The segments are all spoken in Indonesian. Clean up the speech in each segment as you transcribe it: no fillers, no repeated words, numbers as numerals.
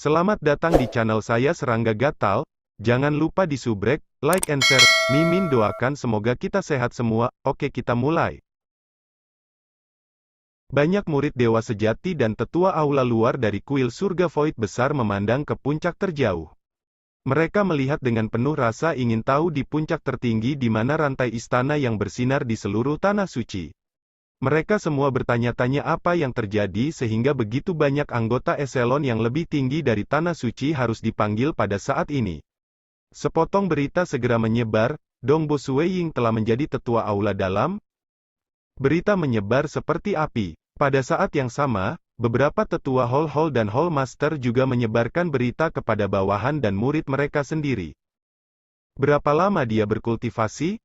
Selamat datang di channel saya Serangga Gatal. Jangan lupa di subrek, like and share. Mimin doakan semoga kita sehat semua. Oke, kita mulai. Banyak murid dewa sejati dan tetua aula luar dari kuil surga void besar memandang ke puncak terjauh. Mereka melihat dengan penuh rasa ingin tahu di puncak tertinggi di mana rantai istana yang bersinar di seluruh tanah suci. Mereka semua bertanya-tanya apa yang terjadi sehingga begitu banyak anggota eselon yang lebih tinggi dari Tanah Suci harus dipanggil pada saat ini. Sepotong berita segera menyebar, Dongbo Sueying telah menjadi tetua aula dalam. Berita menyebar seperti api. Pada saat yang sama, beberapa tetua hall dan hall master juga menyebarkan berita kepada bawahan dan murid mereka sendiri. Berapa lama dia berkultivasi?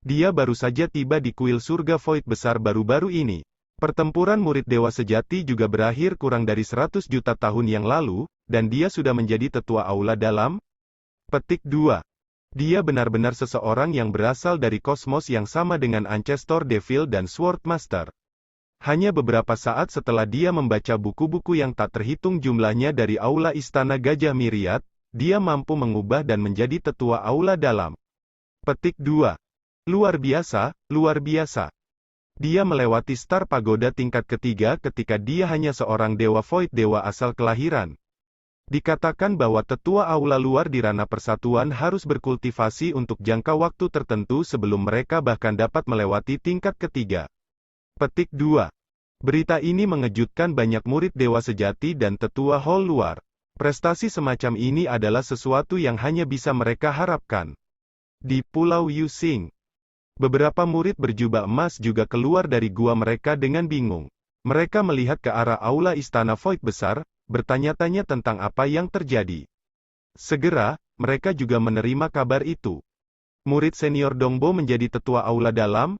Dia baru saja tiba di kuil surga void besar baru-baru ini. Pertempuran murid dewa sejati juga berakhir kurang dari 100 juta tahun yang lalu, dan dia sudah menjadi tetua aula dalam. Petik 2. Dia benar-benar seseorang yang berasal dari kosmos yang sama dengan Ancestor Devil dan Sword Master. Hanya beberapa saat setelah dia membaca buku-buku yang tak terhitung jumlahnya dari aula istana Gajah Myriad, dia mampu mengubah dan menjadi tetua aula dalam. Petik 2. Luar biasa, luar biasa. Dia melewati Star Pagoda tingkat ketiga ketika dia hanya seorang dewa void dewa asal kelahiran. Dikatakan bahwa tetua aula luar di ranah persatuan harus berkultivasi untuk jangka waktu tertentu sebelum mereka bahkan dapat melewati tingkat ketiga. Petik 2. Berita ini mengejutkan banyak murid dewa sejati dan tetua hall luar. Prestasi semacam ini adalah sesuatu yang hanya bisa mereka harapkan. Di Pulau Yusing, beberapa murid berjubah emas juga keluar dari gua mereka dengan bingung. Mereka melihat ke arah aula istana void besar, bertanya-tanya tentang apa yang terjadi. Segera, mereka juga menerima kabar itu. Murid senior Dongbo menjadi tetua aula dalam.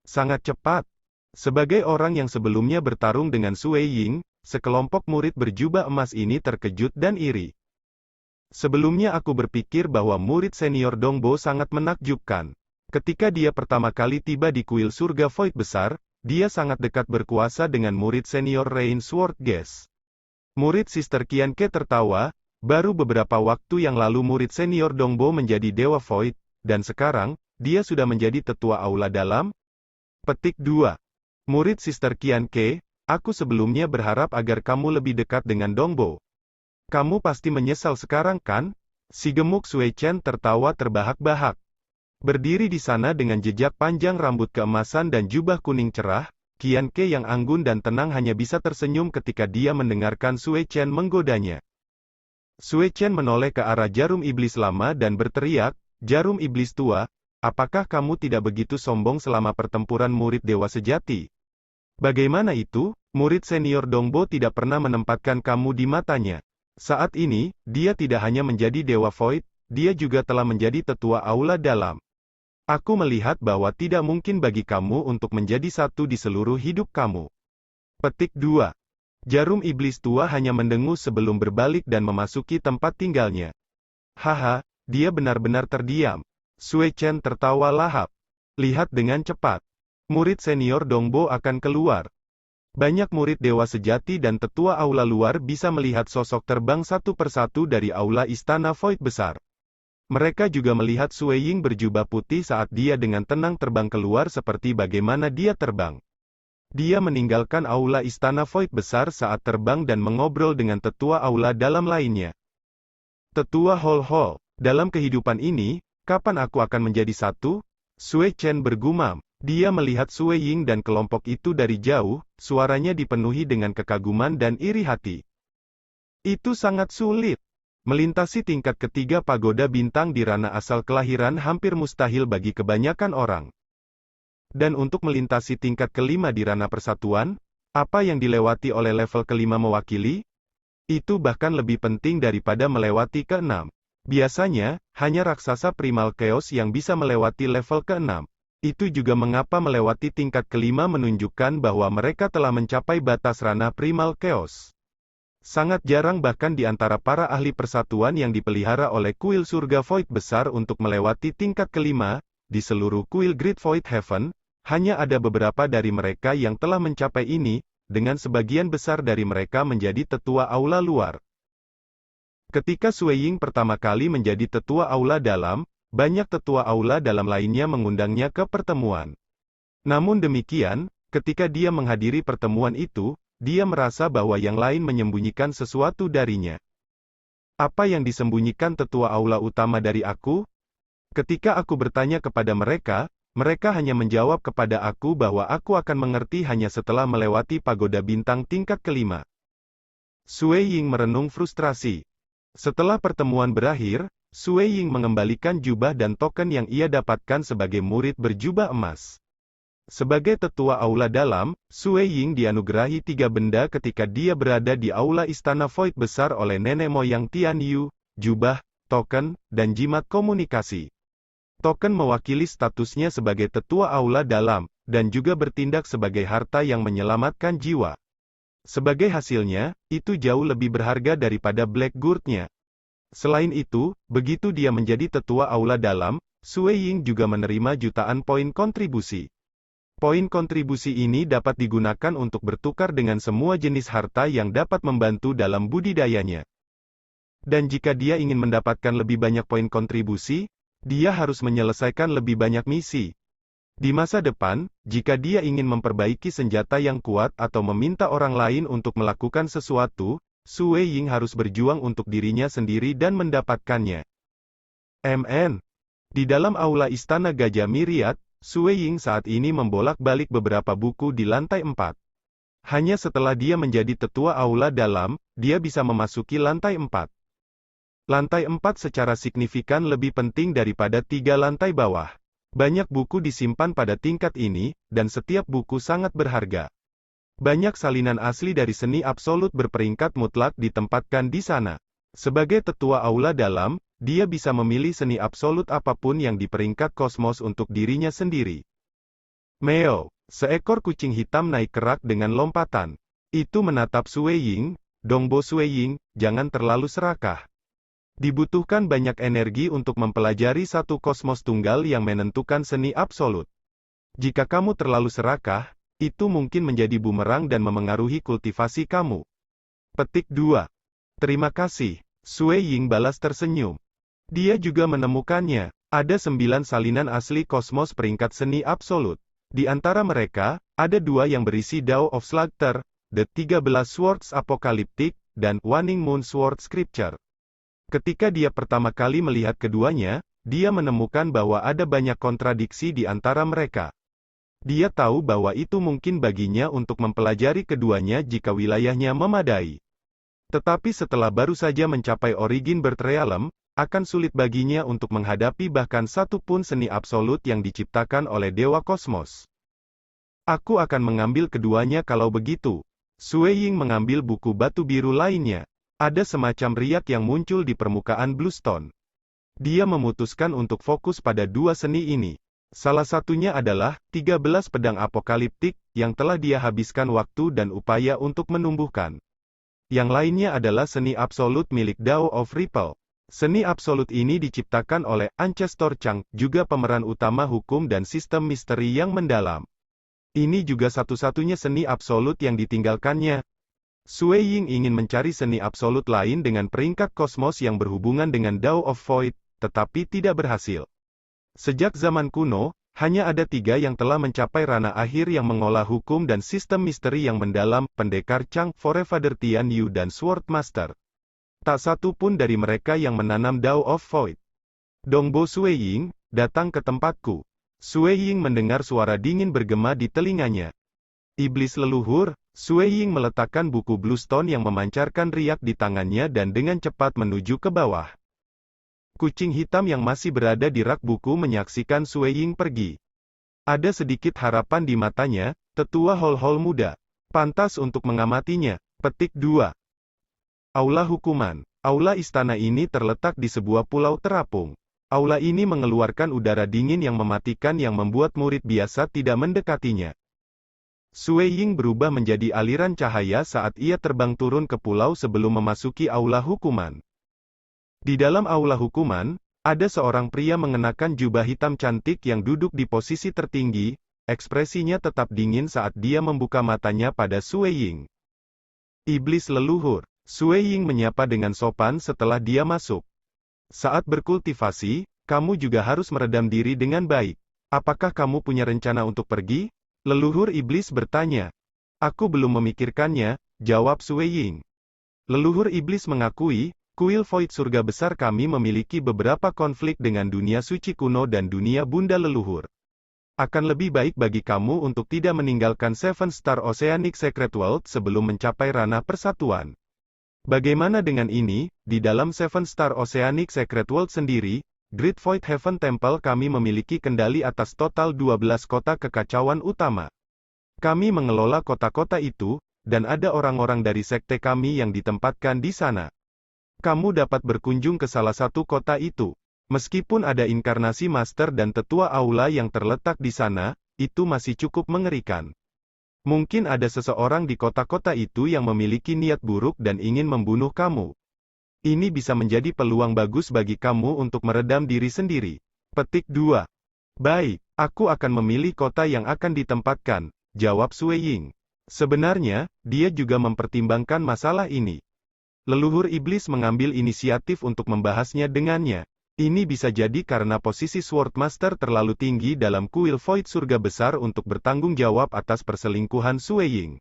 Sangat cepat. Sebagai orang yang sebelumnya bertarung dengan Sueying, sekelompok murid berjubah emas ini terkejut dan iri. Sebelumnya aku berpikir bahwa murid senior Dongbo sangat menakjubkan. Ketika dia pertama kali tiba di kuil surga void besar, dia sangat dekat berkuasa dengan murid senior Rain Sword Guest. Murid Sister Qianke tertawa, baru beberapa waktu yang lalu murid senior Dongbo menjadi dewa void, dan sekarang, dia sudah menjadi tetua aula dalam. Petik 2. Murid Sister Qianke, aku sebelumnya berharap agar kamu lebih dekat dengan Dongbo. Kamu pasti menyesal sekarang kan? Si gemuk Sui Chen tertawa terbahak-bahak. Berdiri di sana dengan jejak panjang rambut keemasan dan jubah kuning cerah, Qianke yang anggun dan tenang hanya bisa tersenyum ketika dia mendengarkan Sui Chen menggodanya. Sui Chen menoleh ke arah jarum iblis lama dan berteriak, "Jarum iblis tua, apakah kamu tidak begitu sombong selama pertempuran murid dewa sejati? Bagaimana itu? Murid senior Dongbo tidak pernah menempatkan kamu di matanya. Saat ini, dia tidak hanya menjadi dewa void, dia juga telah menjadi tetua aula dalam. Aku melihat bahwa tidak mungkin bagi kamu untuk menjadi satu di seluruh hidup kamu." Petik 2. Jarum iblis tua hanya mendengus sebelum berbalik dan memasuki tempat tinggalnya. Haha, dia benar-benar terdiam. Sui Chen tertawa lahap. Lihat dengan cepat. Murid senior Dongbo akan keluar. Banyak murid dewa sejati dan tetua aula luar bisa melihat sosok terbang satu persatu dari aula istana void besar. Mereka juga melihat Sueying berjubah putih saat dia dengan tenang terbang keluar seperti bagaimana dia terbang. Dia meninggalkan aula istana void besar saat terbang dan mengobrol dengan tetua aula dalam lainnya. Tetua hall, dalam kehidupan ini, kapan aku akan menjadi satu? Sui Chen bergumam. Dia melihat Sueying dan kelompok itu dari jauh, suaranya dipenuhi dengan kekaguman dan iri hati. Itu sangat sulit. Melintasi tingkat ketiga pagoda bintang di ranah asal kelahiran hampir mustahil bagi kebanyakan orang. Dan untuk melintasi tingkat kelima di ranah persatuan, apa yang dilewati oleh level kelima mewakili? Itu bahkan lebih penting daripada melewati keenam. Biasanya, hanya raksasa primal chaos yang bisa melewati level keenam. Itu juga mengapa melewati tingkat kelima menunjukkan bahwa mereka telah mencapai batas ranah primal chaos. Sangat jarang bahkan di antara para ahli persatuan yang dipelihara oleh kuil surga void besar untuk melewati tingkat kelima, di seluruh kuil Great Void Heaven, hanya ada beberapa dari mereka yang telah mencapai ini, dengan sebagian besar dari mereka menjadi tetua aula luar. Ketika Sui Ying pertama kali menjadi tetua aula dalam, banyak tetua aula dalam lainnya mengundangnya ke pertemuan. Namun demikian, ketika dia menghadiri pertemuan itu, dia merasa bahwa yang lain menyembunyikan sesuatu darinya. Apa yang disembunyikan tetua aula utama dari aku? Ketika aku bertanya kepada mereka, mereka hanya menjawab kepada aku bahwa aku akan mengerti hanya setelah melewati pagoda bintang tingkat kelima. Sui Ying merenung frustrasi. Setelah pertemuan berakhir, Sui Ying mengembalikan jubah dan token yang ia dapatkan sebagai murid berjubah emas. Sebagai tetua aula dalam, Sui Ying dianugerahi 3 benda ketika dia berada di aula Istana Void besar oleh nenek moyang Tian Yu, jubah, token, dan jimat komunikasi. Token mewakili statusnya sebagai tetua aula dalam, dan juga bertindak sebagai harta yang menyelamatkan jiwa. Sebagai hasilnya, itu jauh lebih berharga daripada Black Gourd-nya. Selain itu, begitu dia menjadi tetua aula dalam, Sui Ying juga menerima jutaan poin kontribusi. Poin kontribusi ini dapat digunakan untuk bertukar dengan semua jenis harta yang dapat membantu dalam budidayanya. Dan jika dia ingin mendapatkan lebih banyak poin kontribusi, dia harus menyelesaikan lebih banyak misi. Di masa depan, jika dia ingin memperbaiki senjata yang kuat atau meminta orang lain untuk melakukan sesuatu, Sui Ying harus berjuang untuk dirinya sendiri dan mendapatkannya. MN. Di dalam aula Istana Gajah Myriad, Sui Ying saat ini membolak-balik beberapa buku di lantai 4. Hanya setelah dia menjadi tetua aula dalam, dia bisa memasuki lantai 4. Lantai 4 secara signifikan lebih penting daripada 3 lantai bawah. Banyak buku disimpan pada tingkat ini, dan setiap buku sangat berharga. Banyak salinan asli dari seni absolut berperingkat mutlak ditempatkan di sana. Sebagai tetua aula dalam, dia bisa memilih seni absolut apapun yang di peringkat kosmos untuk dirinya sendiri. Meo, seekor kucing hitam naik kerak dengan lompatan. Itu menatap Sui Ying. Dongbo Sui Ying, jangan terlalu serakah. Dibutuhkan banyak energi untuk mempelajari satu kosmos tunggal yang menentukan seni absolut. Jika kamu terlalu serakah, itu mungkin menjadi bumerang dan memengaruhi kultivasi kamu. Petik 2. Terima kasih. Sui Ying balas tersenyum. Dia juga menemukannya. Ada 9 salinan asli kosmos peringkat seni absolut. Di antara mereka, ada 2 yang berisi Dao of Slaughter, The 13 Swords Apocalyptic, dan Waning Moon Sword Scripture. Ketika dia pertama kali melihat keduanya, dia menemukan bahwa ada banyak kontradiksi di antara mereka. Dia tahu bahwa itu mungkin baginya untuk mempelajari keduanya jika wilayahnya memadai. Tetapi setelah baru saja mencapai Origin Birth Realm, akan sulit baginya untuk menghadapi bahkan satu pun seni absolut yang diciptakan oleh Dewa Kosmos. Aku akan mengambil keduanya kalau begitu. Sui Ying mengambil buku batu biru lainnya. Ada semacam riak yang muncul di permukaan Bluestone. Dia memutuskan untuk fokus pada 2 seni ini. Salah satunya adalah 13 pedang apokaliptik, yang telah dia habiskan waktu dan upaya untuk menumbuhkan. Yang lainnya adalah seni absolut milik Dao of Ripple. Seni absolut ini diciptakan oleh Ancestor Chang, juga pemeran utama hukum dan sistem misteri yang mendalam. Ini juga satu-satunya seni absolut yang ditinggalkannya. Sui Ying ingin mencari seni absolut lain dengan peringkat kosmos yang berhubungan dengan Dao of Void, tetapi tidak berhasil. Sejak zaman kuno, hanya ada 3 yang telah mencapai ranah akhir yang mengolah hukum dan sistem misteri yang mendalam, Pendekar Chang, Forefather Tian Yu dan Sword Master. Tak satu pun dari mereka yang menanam Dao of Void. Dongbo Sui Ying, datang ke tempatku. Sui Ying mendengar suara dingin bergema di telinganya. Iblis leluhur. Sui Ying meletakkan buku Bluestone yang memancarkan riak di tangannya dan dengan cepat menuju ke bawah. Kucing hitam yang masih berada di rak buku menyaksikan Sui Ying pergi. Ada sedikit harapan di matanya, tetua hol-hol muda. Pantas untuk mengamatinya. Petik 2. Aula Hukuman. Aula istana ini terletak di sebuah pulau terapung. Aula ini mengeluarkan udara dingin yang mematikan yang membuat murid biasa tidak mendekatinya. Sui Ying berubah menjadi aliran cahaya saat ia terbang turun ke pulau sebelum memasuki aula hukuman. Di dalam aula hukuman, ada seorang pria mengenakan jubah hitam cantik yang duduk di posisi tertinggi, ekspresinya tetap dingin saat dia membuka matanya pada Sui Ying. Iblis leluhur. Sue Ying menyapa dengan sopan setelah dia masuk. Saat berkultivasi, kamu juga harus meredam diri dengan baik. Apakah kamu punya rencana untuk pergi? Leluhur iblis bertanya. Aku belum memikirkannya, jawab Sue Ying. Leluhur iblis mengakui, kuil Void surga besar kami memiliki beberapa konflik dengan dunia suci kuno dan dunia bunda leluhur. Akan lebih baik bagi kamu untuk tidak meninggalkan Seven Star Oceanic Secret World sebelum mencapai ranah persatuan. Bagaimana dengan ini, di dalam Seven Star Oceanic Secret World sendiri, Great Void Heaven Temple kami memiliki kendali atas total 12 kota kekacauan utama. Kami mengelola kota-kota itu, dan ada orang-orang dari sekte kami yang ditempatkan di sana. Kamu dapat berkunjung ke salah satu kota itu. Meskipun ada inkarnasi master dan tetua aula yang terletak di sana, itu masih cukup mengerikan. Mungkin ada seseorang di kota-kota itu yang memiliki niat buruk dan ingin membunuh kamu. Ini bisa menjadi peluang bagus bagi kamu untuk meredam diri sendiri. Petik 2. Baik, aku akan memilih kota yang akan ditempatkan, jawab Sue Ying. Sebenarnya, dia juga mempertimbangkan masalah ini. Leluhur iblis mengambil inisiatif untuk membahasnya dengannya. Ini bisa jadi karena posisi Sword Master terlalu tinggi dalam kuil Void surga besar untuk bertanggung jawab atas perselingkuhan Sue Ying.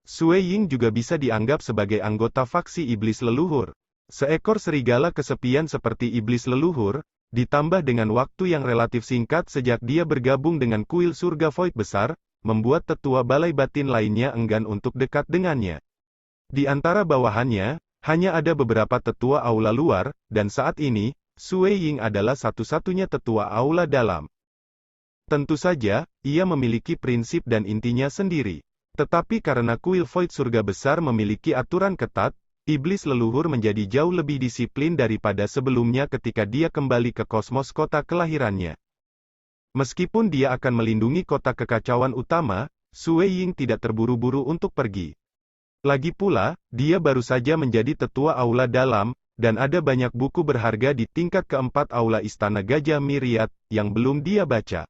Sue Ying juga bisa dianggap sebagai anggota faksi iblis leluhur. Seekor serigala kesepian seperti iblis leluhur, ditambah dengan waktu yang relatif singkat sejak dia bergabung dengan kuil surga Void besar, membuat tetua balai batin lainnya enggan untuk dekat dengannya. Di antara bawahannya, hanya ada beberapa tetua aula luar, dan saat ini, Sue Ying adalah satu-satunya tetua aula dalam. Tentu saja, ia memiliki prinsip dan intinya sendiri. Tetapi karena kuil Void surga besar memiliki aturan ketat, iblis leluhur menjadi jauh lebih disiplin daripada sebelumnya ketika dia kembali ke kosmos kota kelahirannya. Meskipun dia akan melindungi kota kekacauan utama, Sue Ying tidak terburu-buru untuk pergi. Lagi pula, dia baru saja menjadi tetua aula dalam, dan ada banyak buku berharga di tingkat keempat aula Istana Gajah Myriad, yang belum dia baca.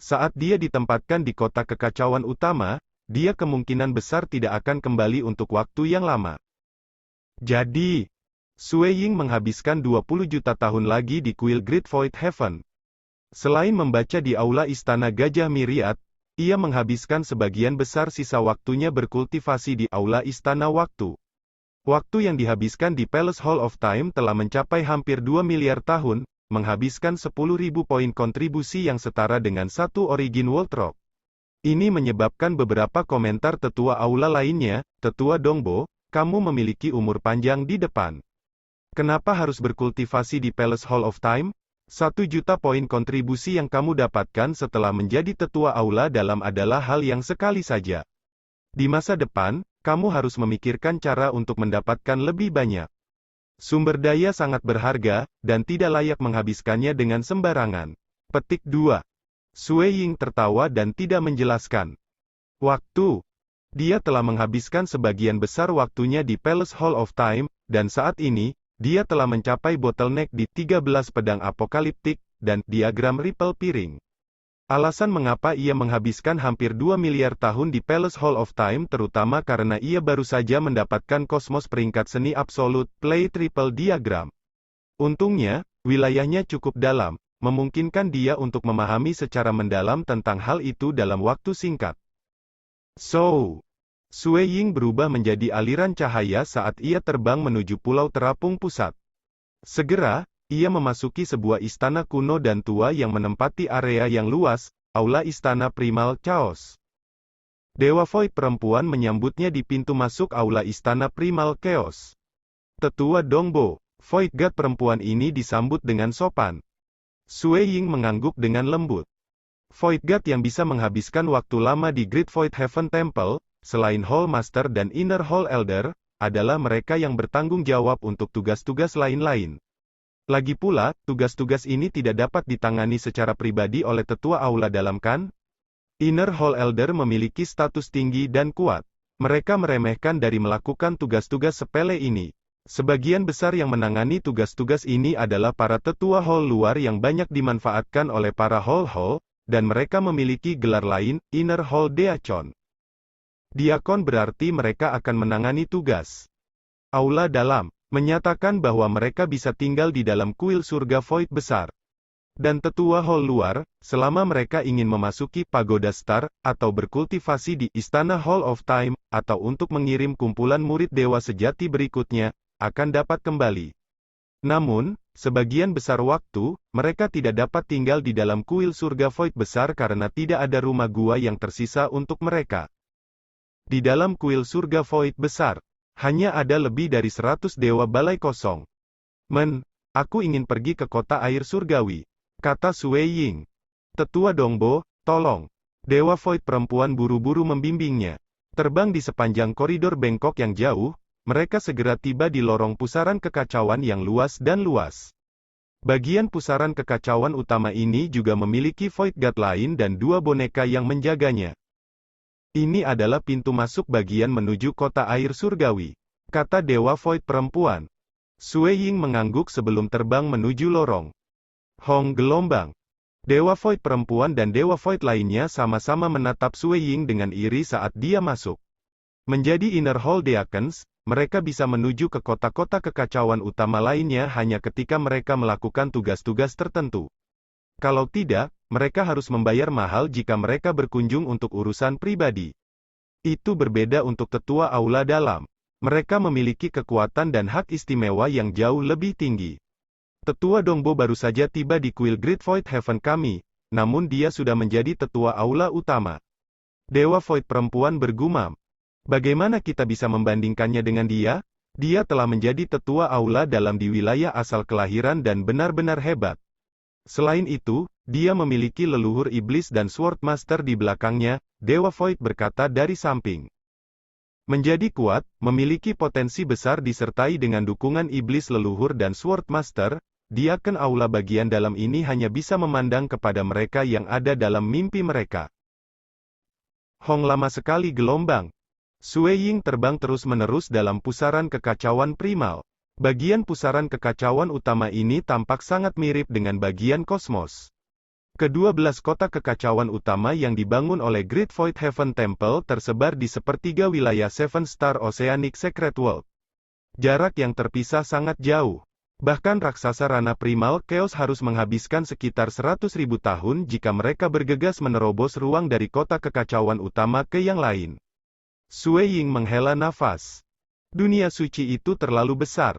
Saat dia ditempatkan di kota kekacauan utama, dia kemungkinan besar tidak akan kembali untuk waktu yang lama. Jadi, Sue Ying menghabiskan 20 juta tahun lagi di kuil Great Void Heaven. Selain membaca di aula Istana Gajah Myriad, ia menghabiskan sebagian besar sisa waktunya berkultivasi di aula Istana Waktu. Waktu yang dihabiskan di Palace Hall of Time telah mencapai hampir 2 miliar tahun, menghabiskan 10.000 poin kontribusi yang setara dengan satu Origin World Rock. Ini menyebabkan beberapa komentar tetua aula lainnya, Tetua Dongbo, kamu memiliki umur panjang di depan. Kenapa harus berkultivasi di Palace Hall of Time? 1 juta poin kontribusi yang kamu dapatkan setelah menjadi tetua aula dalam adalah hal yang sekali saja. Di masa depan, kamu harus memikirkan cara untuk mendapatkan lebih banyak. Sumber daya sangat berharga, dan tidak layak menghabiskannya dengan sembarangan. Petik 2. Sue Ying tertawa dan tidak menjelaskan. Waktu. Dia telah menghabiskan sebagian besar waktunya di Palace Hall of Time, dan saat ini, dia telah mencapai bottleneck di 13 pedang apokaliptik, dan diagram ripple piring. Alasan mengapa ia menghabiskan hampir 2 miliar tahun di Palace Hall of Time terutama karena ia baru saja mendapatkan kosmos peringkat seni absolut, Play Triple Diagram. Untungnya, wilayahnya cukup dalam, memungkinkan dia untuk memahami secara mendalam tentang hal itu dalam waktu singkat. Sue Ying berubah menjadi aliran cahaya saat ia terbang menuju Pulau Terapung Pusat. Segera, ia memasuki sebuah istana kuno dan tua yang menempati area yang luas, aula istana Primal Chaos. Dewa Void perempuan menyambutnya di pintu masuk aula istana Primal Chaos. Tetua Dongbo, Void God perempuan ini disambut dengan sopan. Sue Ying mengangguk dengan lembut. Void God yang bisa menghabiskan waktu lama di Great Void Heaven Temple, selain Hall Master dan Inner Hall Elder, adalah mereka yang bertanggung jawab untuk tugas-tugas lain-lain. Lagi pula, tugas-tugas ini tidak dapat ditangani secara pribadi oleh tetua aula dalam kan? Inner Hall Elder memiliki status tinggi dan kuat. Mereka meremehkan dari melakukan tugas-tugas sepele ini. Sebagian besar yang menangani tugas-tugas ini adalah para tetua hall luar yang banyak dimanfaatkan oleh para hall-hall, dan mereka memiliki gelar lain, Inner Hall Deacon. Diakon berarti mereka akan menangani tugas. Aula dalam, menyatakan bahwa mereka bisa tinggal di dalam kuil surga Void besar. Dan tetua hall luar, selama mereka ingin memasuki Pagoda Star, atau berkultivasi di Istana Hall of Time, atau untuk mengirim kumpulan murid dewa sejati berikutnya, akan dapat kembali. Namun, sebagian besar waktu, mereka tidak dapat tinggal di dalam kuil surga Void besar karena tidak ada rumah gua yang tersisa untuk mereka. Di dalam kuil surga Void besar, hanya ada lebih dari 100 dewa balai kosong. Aku ingin pergi ke kota air surgawi, kata Sui Ying. Tetua Dongbo, tolong. Dewa Void perempuan buru-buru membimbingnya. Terbang di sepanjang koridor bengkok yang jauh, mereka segera tiba di lorong pusaran kekacauan yang luas dan luas. Bagian pusaran kekacauan utama ini juga memiliki Void God lain dan 2 boneka yang menjaganya. Ini adalah pintu masuk bagian menuju kota air surgawi, kata Dewa Void perempuan. Sui Ying mengangguk sebelum terbang menuju lorong. Hong gelombang. Dewa Void perempuan dan Dewa Void lainnya sama-sama menatap Sui Ying dengan iri saat dia masuk. Menjadi Inner Hall Deacons, mereka bisa menuju ke kota-kota kekacauan utama lainnya hanya ketika mereka melakukan tugas-tugas tertentu. Kalau tidak, mereka harus membayar mahal jika mereka berkunjung untuk urusan pribadi. Itu berbeda untuk tetua aula dalam. Mereka memiliki kekuatan dan hak istimewa yang jauh lebih tinggi. Tetua Dongbo baru saja tiba di kuil Great Void Heaven kami, namun dia sudah menjadi tetua aula utama. Dewa Void perempuan bergumam. Bagaimana kita bisa membandingkannya dengan dia? Dia telah menjadi tetua aula dalam di wilayah asal kelahiran dan benar-benar hebat. Selain itu, dia memiliki leluhur iblis dan Sword Master di belakangnya, Dewa Void berkata dari samping. Menjadi kuat, memiliki potensi besar disertai dengan dukungan iblis leluhur dan Sword Master, Diaken aula bagian dalam ini hanya bisa memandang kepada mereka yang ada dalam mimpi mereka. Hong lama sekali gelombang. Sui Ying terbang terus-menerus dalam pusaran kekacauan primal. Bagian pusaran kekacauan utama ini tampak sangat mirip dengan bagian kosmos. Ke-12 kota kekacauan utama yang dibangun oleh Great Void Heaven Temple tersebar di sepertiga wilayah Seven Star Oceanic Secret World. Jarak yang terpisah sangat jauh. Bahkan raksasa Rana Primal Chaos harus menghabiskan sekitar 100.000 tahun jika mereka bergegas menerobos ruang dari kota kekacauan utama ke yang lain. Sui Ying menghela nafas. Dunia suci itu terlalu besar.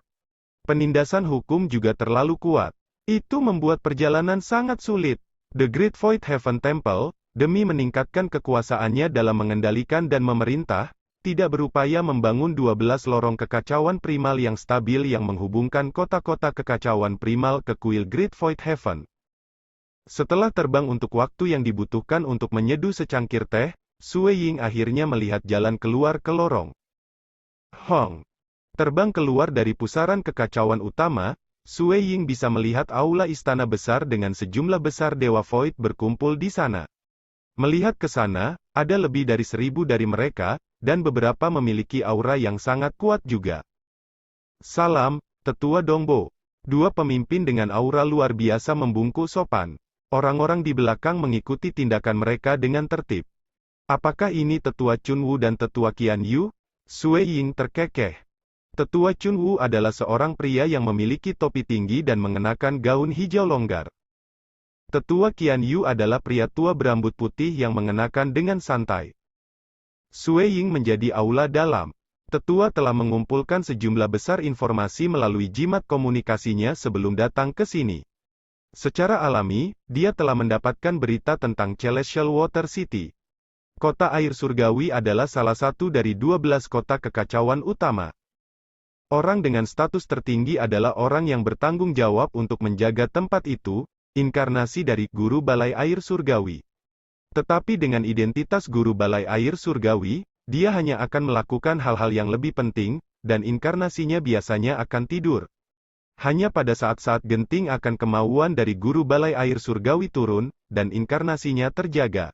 Penindasan hukum juga terlalu kuat. Itu membuat perjalanan sangat sulit. The Great Void Heaven Temple, demi meningkatkan kekuasaannya dalam mengendalikan dan memerintah, tidak berupaya membangun 12 lorong kekacauan primal yang stabil yang menghubungkan kota-kota kekacauan primal ke kuil Great Void Heaven. Setelah terbang untuk waktu yang dibutuhkan untuk menyeduh secangkir teh, Sui Ying akhirnya melihat jalan keluar ke lorong. Hong. Terbang keluar dari pusaran kekacauan utama, Sui Ying bisa melihat aula istana besar dengan sejumlah besar Dewa Void berkumpul di sana. Melihat ke sana, ada lebih dari 1.000 dari mereka, dan beberapa memiliki aura yang sangat kuat juga. Salam, Tetua Dongbo. 2 pemimpin dengan aura luar biasa membungkuk sopan. Orang-orang di belakang mengikuti tindakan mereka dengan tertib. Apakah ini Tetua Chunwu dan Tetua Qian Yu? Sui Ying terkekeh. Tetua Chunwu adalah seorang pria yang memiliki topi tinggi dan mengenakan gaun hijau longgar. Tetua Qian Yu adalah pria tua berambut putih yang mengenakan dengan santai. Sui Ying menjadi aula dalam. Tetua telah mengumpulkan sejumlah besar informasi melalui jimat komunikasinya sebelum datang ke sini. Secara alami, dia telah mendapatkan berita tentang Celestial Water City. Kota air surgawi adalah salah satu dari 12 kota kekacauan utama. Orang dengan status tertinggi adalah orang yang bertanggung jawab untuk menjaga tempat itu, inkarnasi dari Guru Balai Air Surgawi. Tetapi dengan identitas Guru Balai Air Surgawi, dia hanya akan melakukan hal-hal yang lebih penting, dan inkarnasinya biasanya akan tidur. Hanya pada saat-saat genting akan kemauan dari Guru Balai Air Surgawi turun, dan inkarnasinya terjaga.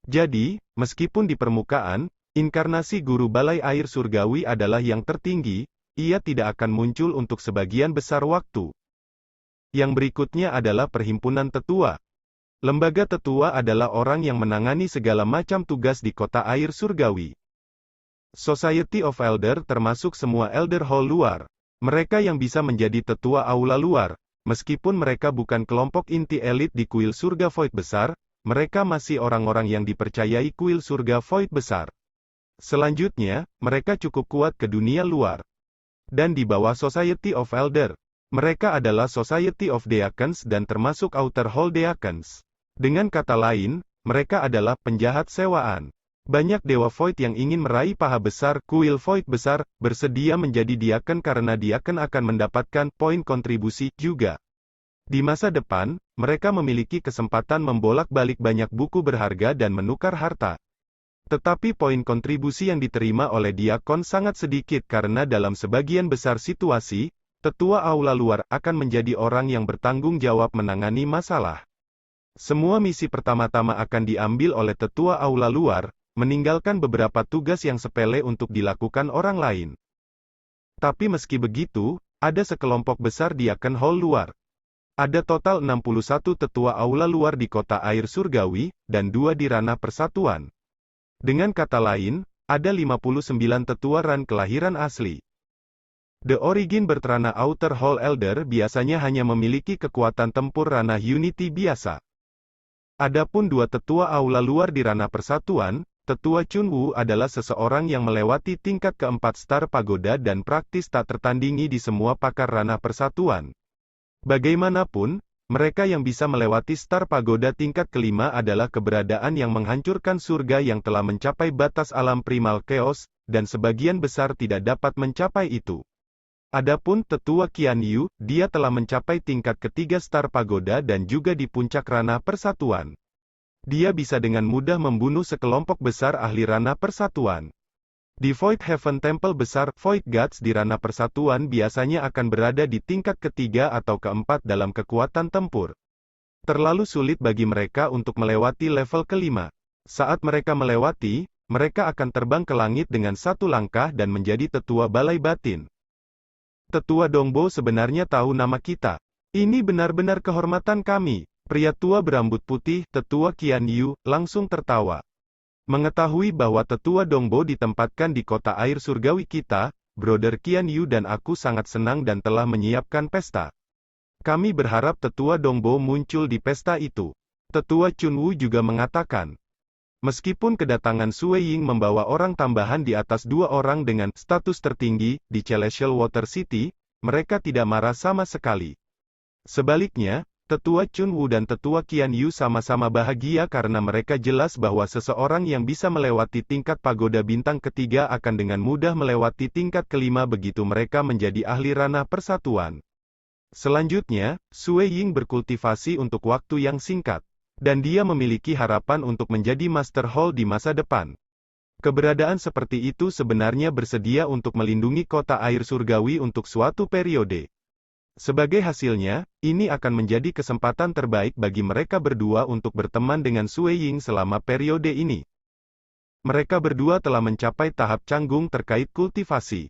Jadi, meskipun di permukaan, inkarnasi Guru Balai Air Surgawi adalah yang tertinggi, ia tidak akan muncul untuk sebagian besar waktu. Yang berikutnya adalah Perhimpunan Tetua. Lembaga tetua adalah orang yang menangani segala macam tugas di kota air surgawi. Society of Elder termasuk semua Elder Hall luar. Mereka yang bisa menjadi tetua aula luar. Meskipun mereka bukan kelompok inti elit di kuil surga Void besar, mereka masih orang-orang yang dipercayai kuil surga Void besar. Selanjutnya, mereka cukup kuat ke dunia luar. Dan di bawah Society of Elder, mereka adalah Society of Deacons dan termasuk Outer Hall Deacons. Dengan kata lain, mereka adalah penjahat sewaan. Banyak dewa Void yang ingin meraih paha besar, kuil Void besar, bersedia menjadi diakon karena diakon akan mendapatkan poin kontribusi juga. Di masa depan, mereka memiliki kesempatan membolak-balik banyak buku berharga dan menukar harta. Tetapi poin kontribusi yang diterima oleh diakon sangat sedikit karena dalam sebagian besar situasi, tetua aula luar akan menjadi orang yang bertanggung jawab menangani masalah. Semua misi pertama-tama akan diambil oleh tetua aula luar, meninggalkan beberapa tugas yang sepele untuk dilakukan orang lain. Tapi meski begitu, ada sekelompok besar diakon hall luar. Ada total 61 tetua aula luar di kota air surgawi, dan 2 di ranah persatuan. Dengan kata lain, ada 59 tetua ran kelahiran asli. The Origin berterana Outer Hall Elder biasanya hanya memiliki kekuatan tempur ranah Unity biasa. Adapun 2 tetua aula luar di ranah persatuan, Tetua Chunwu adalah seseorang yang melewati tingkat keempat Star Pagoda dan praktis tak tertandingi di semua pakar ranah persatuan. Bagaimanapun, mereka yang bisa melewati Star Pagoda tingkat kelima adalah keberadaan yang menghancurkan surga yang telah mencapai batas alam primal chaos, dan sebagian besar tidak dapat mencapai itu. Adapun Tetua Qian Yu, dia telah mencapai tingkat ketiga Star Pagoda dan juga di puncak ranah persatuan. Dia bisa dengan mudah membunuh sekelompok besar ahli ranah persatuan. Di Void Heaven Temple besar, Void Gods di ranah persatuan biasanya akan berada di tingkat ketiga atau keempat dalam kekuatan tempur. Terlalu sulit bagi mereka untuk melewati level kelima. Saat mereka melewati, mereka akan terbang ke langit dengan satu langkah dan menjadi tetua balai batin. Tetua Dongbo sebenarnya tahu nama kita. Ini benar-benar kehormatan kami. Pria tua berambut putih, Tetua Qian Yu, langsung tertawa. Mengetahui bahwa Tetua Dongbo ditempatkan di kota air surgawi kita, Brother Qian Yu dan aku sangat senang dan telah menyiapkan pesta. Kami berharap Tetua Dongbo muncul di pesta itu. Tetua Chunwu juga mengatakan. Meskipun kedatangan Sue Ying membawa orang tambahan di atas 2 orang dengan status tertinggi di Celestial Water City, mereka tidak marah sama sekali. Sebaliknya, Tetua Chunwu dan Tetua Qian Yu sama-sama bahagia karena mereka jelas bahwa seseorang yang bisa melewati tingkat pagoda bintang ketiga akan dengan mudah melewati tingkat kelima begitu mereka menjadi ahli ranah persatuan. Selanjutnya, Sue Ying berkultivasi untuk waktu yang singkat. Dan dia memiliki harapan untuk menjadi Master Hall di masa depan. Keberadaan seperti itu sebenarnya bersedia untuk melindungi kota air surgawi untuk suatu periode. Sebagai hasilnya, ini akan menjadi kesempatan terbaik bagi mereka berdua untuk berteman dengan Sue Ying selama periode ini. Mereka berdua telah mencapai tahap canggung terkait kultivasi.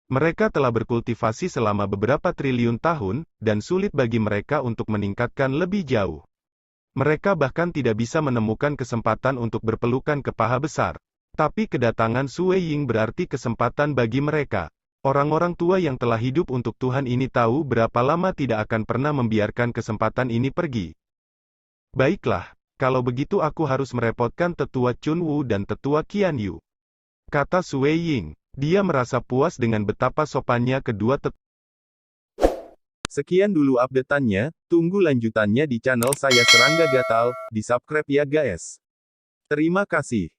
Mereka telah berkultivasi selama beberapa triliun tahun, dan sulit bagi mereka untuk meningkatkan lebih jauh. Mereka bahkan tidak bisa menemukan kesempatan untuk berpelukan ke paha besar. Tapi kedatangan Sue Ying berarti kesempatan bagi mereka. Orang-orang tua yang telah hidup untuk Tuhan ini tahu berapa lama tidak akan pernah membiarkan kesempatan ini pergi. Baiklah, kalau begitu aku harus merepotkan Tetua Chunwu dan Tetua Qian Yu. Kata Sue Ying. Dia merasa puas dengan betapa sopannya kedua tetua. Sekian dulu update-annya, tunggu lanjutannya di channel saya Serangga Gatal, di subscribe ya guys. Terima kasih.